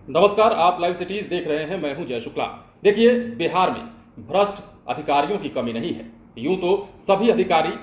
नमस्कार, आप live cities देख रहे हैं। मैं हूं जय शुक्ला। देखिए, बिहार में भ्रष्ट अधिकारियों की कमी नहीं है। यूं तो सभी अधिकारी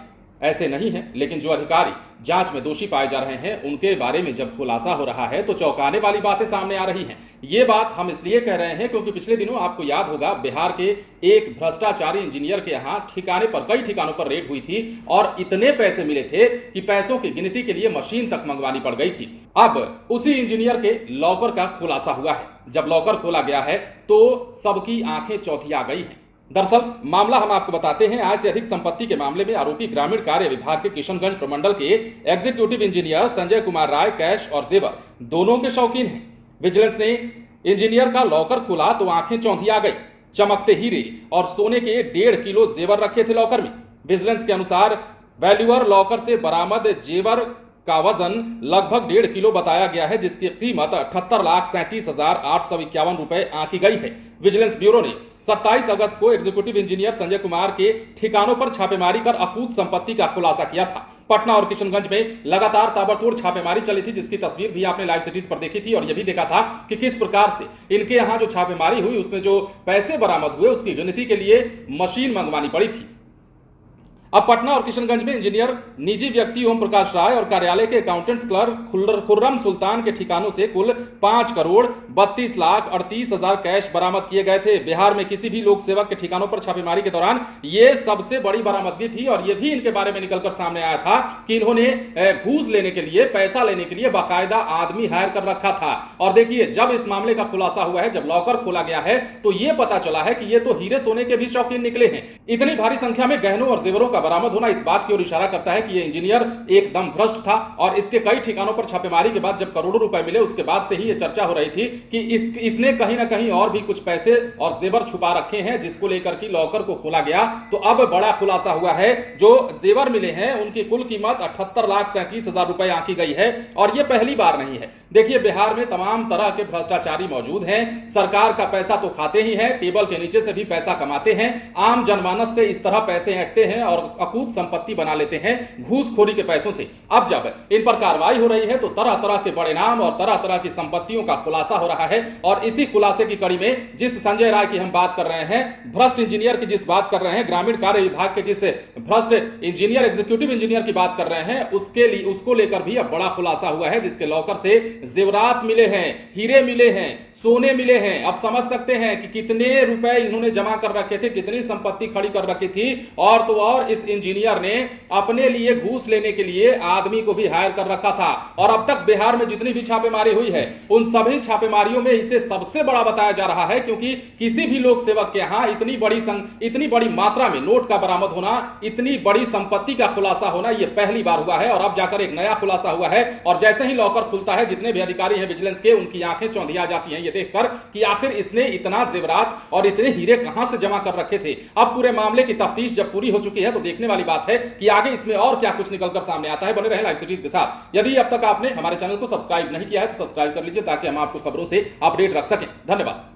ऐसे नहीं हैं, लेकिन जो अधिकारी जांच में दोषी पाए जा रहे हैं उनके बारे में जब खुलासा हो रहा है तो चौंकाने वाली बातें सामने आ रही हैं। ये बात हम इसलिए कह रहे हैं क्योंकि पिछले दिनों आपको याद होगा, बिहार के एक भ्रष्टाचारी इंजीनियर के यहां कई ठिकानों पर रेड हुई थी और इतने पैसे मिले थे कि पैसों की गिनती के लिए मशीन तक मंगवानी पड़ गई थी। अब उसी इंजीनियर के लॉकर का खुलासा हुआ है। जब लॉकर खोला गया है तो सबकी आंखें चौंधिया गई हैं। दरअसल मामला हम आपको बताते हैं। आय से अधिक संपत्ति के मामले में आरोपी ग्रामीण कार्य विभाग के किशनगंज प्रमंडल के executive engineer Sanjay Kumar Rai cash और जेवर दोनों के शौकीन हैं। विजिलेंस ने इंजीनियर का लॉकर खोला तो आंखें चौंधिया गई। चमकते हीरे और सोने के 1.5 किलो जेवर रखे थे लॉकर में। विजिलेंस के अनुसार वैल्यूअर लॉकर से बरामद जेवर का वजन लगभग 1.5 किलो बताया गया है, जिसकी कीमत 78,37,851 रुपए आंकी गई है। विजिलेंस ब्यूरो ने 27 अगस्त को एग्जीक्यूटिव इंजीनियर संजय कुमार के ठिकानों पर छापेमारी कर अकूत संपत्ति का खुलासा किया था। पटना और किशनगंज में लगातार ताबड़तोड़ छापेमारी चली थी, जिसकी तस्वीर भी आपने लाइव सिटीज पर देखी थी और यह भी देखा था कि किस प्रकार से इनके यहां जो छापेमारी हुई उसमें जो पैसे बरामद हुए उसकी गिनती के लिए मशीन मंगवानी पड़ी थी। अब पटना और किशनगंज में इंजीनियर निजी व्यक्ति ओम प्रकाश राय और कार्यालय के अकाउंटेंट्स क्लर्क खुर्रम सुल्तान के ठिकानों से कुल 5,32,38,000 कैश बरामद किए गए थे। बिहार में किसी भी लोक सेवक के ठिकानों पर छापेमारी के दौरान ये सबसे बड़ी बरामदगी थी और यह भी इनके बारे में निकलकर सामने आया था कि इन्होंने घूस लेने के लिए, पैसा लेने के लिए बाकायदा आदमी हायर कर रखा था। और देखिए, जब इस मामले का खुलासा हुआ है, जब लॉकर खोला गया है तो यह पता चला है कि ये तो हीरे सोने के भी शौकीन निकले हैं। इतनी भारी संख्या में गहनों और जेवरों का बरामद होना इस बात की ओर इशारा करता है कि यह इंजीनियर एकदम भ्रष्ट था और इसके कई ठिकानों पर छापेमारी के बाद जब करोड़ों रुपए मिले उसके बाद से ही यह चर्चा हो रही थी कि इसने कहीं ना कहीं और भी कुछ पैसे और जेवर छुपा रखे हैं, जिसको लेकर के लॉकर को खोला गया। तो अब बड़ा खुलासा हुआ है। जो जेवर मिले हैं उनकी कुल कीमत 78,37,000 रुपए आंकी गई है और यह पहली बार नहीं है। देखिए, बिहार में तमाम तरह के भ्रष्टाचारी मौजूद हैं। सरकार का पैसा तो खाते ही हैं, टेबल के नीचे से भी पैसा कमाते हैं, आम जनमानस से इस तरह पैसे ऐंठते हैं और अकूत संपत्ति बना लेते हैं घूसखोरी के पैसों से। अब जब इन पर कार्रवाई हो रही है तो तरह तरह के बड़े नाम और तरह तरह की संपत्तियों का खुलासा हो रहा है। और इसी खुलासे की कड़ी में जिस संजय राय की हम बात कर रहे हैं, भ्रष्ट इंजीनियर की जिस बात कर रहे हैं, ग्रामीण कार्य विभाग के जिस भ्रष्ट इंजीनियर, एग्जीक्यूटिव इंजीनियर की बात कर रहे हैं, उसको लेकर भी अब बड़ा खुलासा हुआ है, जिसके लॉकर से जेवरात मिले हैं, हीरे मिले हैं, सोने मिले हैं। अब समझ सकते हैं कि कितने रुपए इन्होंने जमा कर रखे थे, कितनी संपत्ति खड़ी कर रखी थी। और तो और इस इंजीनियर ने अपने लिए घूस लेने के लिए आदमी को भी हायर कर रखा था। और अब तक बिहार में जितनी भी छापेमारी हुई है उन सभी छापेमारियों में इसे सबसे बड़ा बताया जा रहा है, क्योंकि किसी भी लोक सेवक के यहां इतनी बड़ी मात्रा में नोट का बरामद होना, इतनी बड़ी संपत्ति का खुलासा होना यह पहली बार हुआ है। और अब जाकर एक नया खुलासा हुआ है और जैसे ही लॉकर खुलता है, जितने भी अधिकारी हैं विजिलेंस के, उनकी आंखें चौंधिया जाती हैं ये देखकर कि आखिर इसने इतना जेवरात और इतने हीरे कहां से जमा कर रखे थे। अब पूरे मामले की तफ्तीश जब पूरी हो चुकी है तो देखने वाली बात है कि आगे इसमें और क्या कुछ निकलकर सामने आता है। बने रहे लाइव सिटीज के साथ। यदि अब तक आपने हमारे चैनल को सब्सक्राइब नहीं किया है तो सब्सक्राइब कर लीजिए ताकि हम आपको खबरों से अपडेट रख सकें। धन्यवाद।